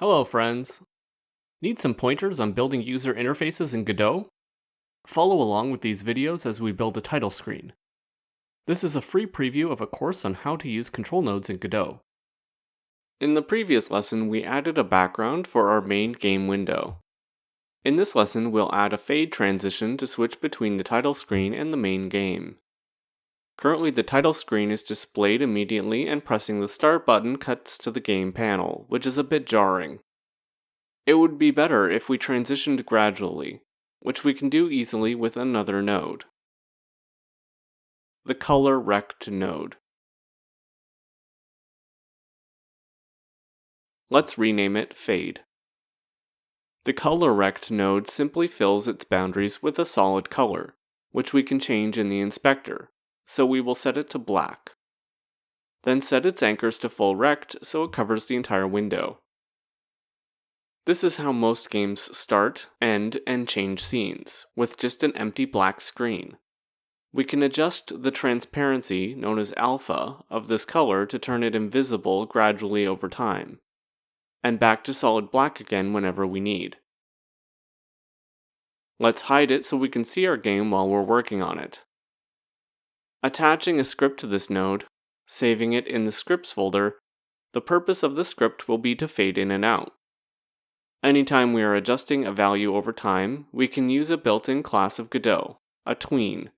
Hello friends! Need some pointers on building user interfaces in Godot? Follow along with these videos as we build a title screen. This is a free preview of a course on how to use control nodes in Godot. In the previous lesson, we added a background for our main game window. In this lesson, we'll add a fade transition to switch between the title screen and the main game. Currently, the title screen is displayed immediately and pressing the start button cuts to the game panel, which is a bit jarring. It would be better if we transitioned gradually, which we can do easily with another node. The color Rect node. Let's rename it Fade. The color Rect node simply fills its boundaries with a solid color, which we can change in the inspector, so we will set it to black. Then set its anchors to full rect so it covers the entire window. This is how most games start, end, and change scenes, with just an empty black screen. We can adjust the transparency, known as alpha, of this color to turn it invisible gradually over time, and back to solid black again whenever we need. Let's hide it so we can see our game while we're working on it. Attaching a script to this node, saving it in the scripts folder, the purpose of the script will be to fade in and out. Anytime we are adjusting a value over time, we can use a built-in class of Godot, a tween,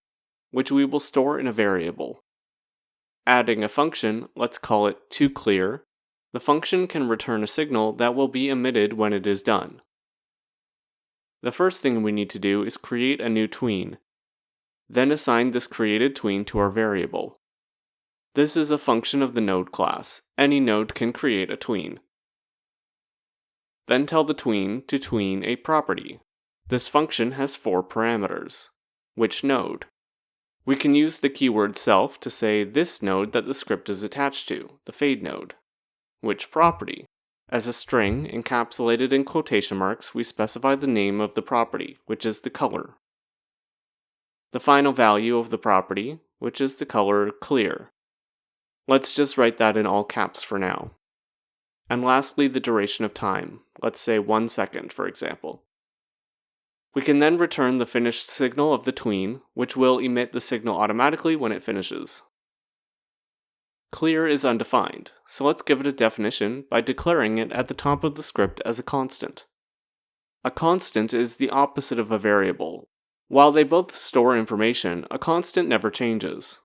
which we will store in a variable. Adding a function, let's call it toClear, the function can return a signal that will be emitted when it is done. The first thing we need to do is create a new tween, then assign this created tween to our variable. This is a function of the node class. Any node can create a tween. Then tell the tween to tween a property. This function has 4 parameters. Which node? We can use the keyword self to say this node that the script is attached to, the fade node. Which property? As a string encapsulated in quotation marks, we specify the name of the property, which is the color. The final value of the property, which is the color clear. Let's just write that in all caps for now. And lastly, the duration of time. Let's say 1 second, for example. We can then return the finished signal of the tween, which will emit the signal automatically when it finishes. Clear is undefined, so let's give it a definition by declaring it at the top of the script as a constant. A constant is the opposite of a variable. While they both store information, a constant never changes.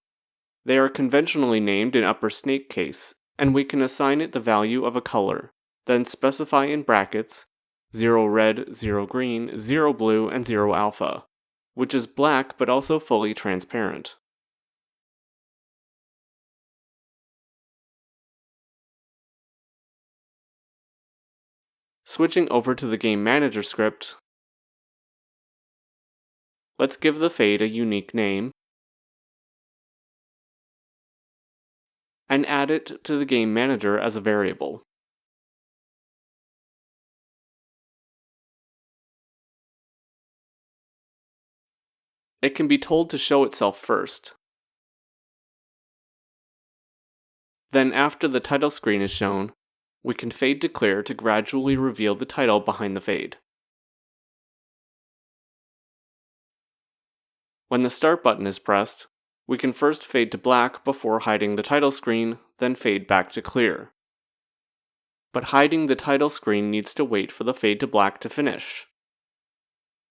They are conventionally named in upper snake case, and we can assign it the value of a color, then specify in brackets 0 red, 0 green, 0 blue, and 0 alpha, which is black but also fully transparent. Switching over to the Game Manager script, let's give the fade a unique name, and add it to the Game Manager as a variable. It can be told to show itself first. Then after the title screen is shown, we can fade to clear to gradually reveal the title behind the fade. When the start button is pressed, we can first fade to black before hiding the title screen, then fade back to clear. But hiding the title screen needs to wait for the fade to black to finish.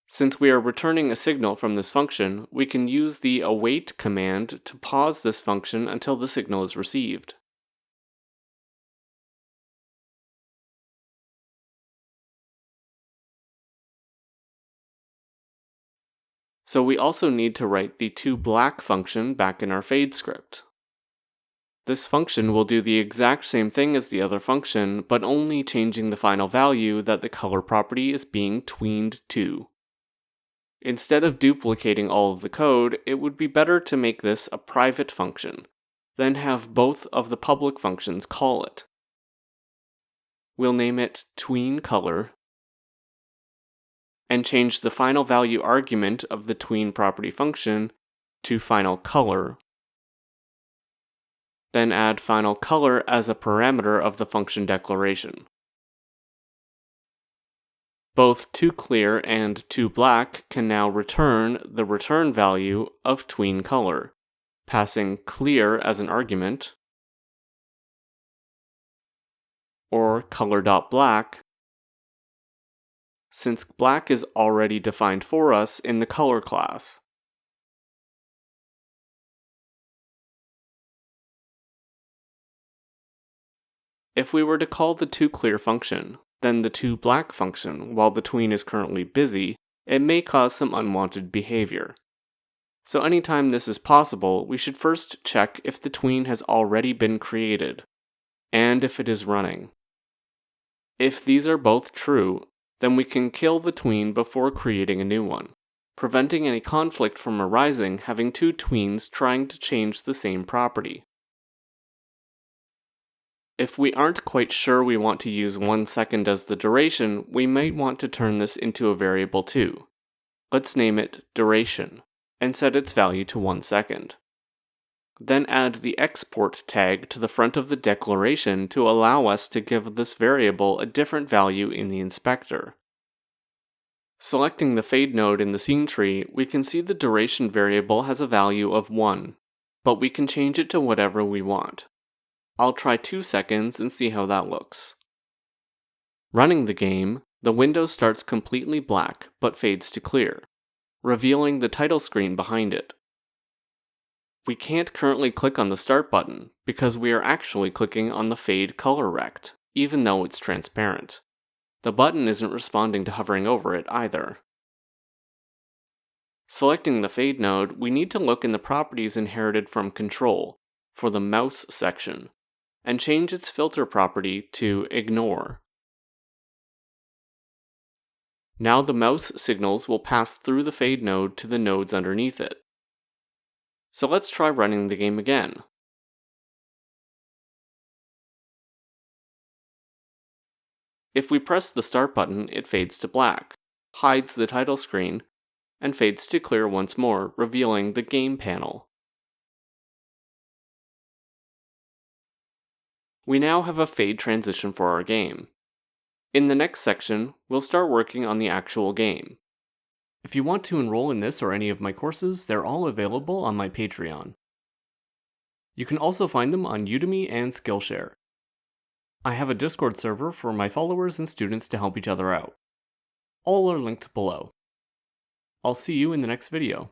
Since we are returning a signal from this function, we can use the await command to pause this function until the signal is received. So we also need to write the toBlack function back in our fade script. This function will do the exact same thing as the other function, but only changing the final value that the color property is being tweened to. Instead of duplicating all of the code, it would be better to make this a private function, then have both of the public functions call it. We'll name it tweenColor, and change the final value argument of the tween property function to finalColor. Then add finalColor as a parameter of the function declaration. Both toClear and toBlack can now return the return value of tween color, passing clear as an argument, or color.black, since black is already defined for us in the color class. If we were to call the toClear function, then the toBlack function, while the tween is currently busy, it may cause some unwanted behavior. So anytime this is possible, we should first check if the tween has already been created, and if it is running. If these are both true, then we can kill the tween before creating a new one, preventing any conflict from arising having two tweens trying to change the same property. If we aren't quite sure we want to use 1 second as the duration, we might want to turn this into a variable too. Let's name it duration, and set its value to 1 second. Then add the export tag to the front of the declaration to allow us to give this variable a different value in the inspector. Selecting the fade node in the scene tree, we can see the duration variable has a value of 1, but we can change it to whatever we want. I'll try 2 seconds and see how that looks. Running the game, the window starts completely black but fades to clear, revealing the title screen behind it. We can't currently click on the Start button because we are actually clicking on the Fade Color Rect, even though it's transparent. The button isn't responding to hovering over it either. Selecting the Fade node, we need to look in the properties inherited from Control for the Mouse section, and change its filter property to Ignore. Now the mouse signals will pass through the Fade node to the nodes underneath it. So let's try running the game again. If we press the Start button, it fades to black, hides the title screen, and fades to clear once more, revealing the game panel. We now have a fade transition for our game. In the next section, we'll start working on the actual game. If you want to enroll in this or any of my courses, they're all available on my Patreon. You can also find them on Udemy and Skillshare. I have a Discord server for my followers and students to help each other out. All are linked below. I'll see you in the next video.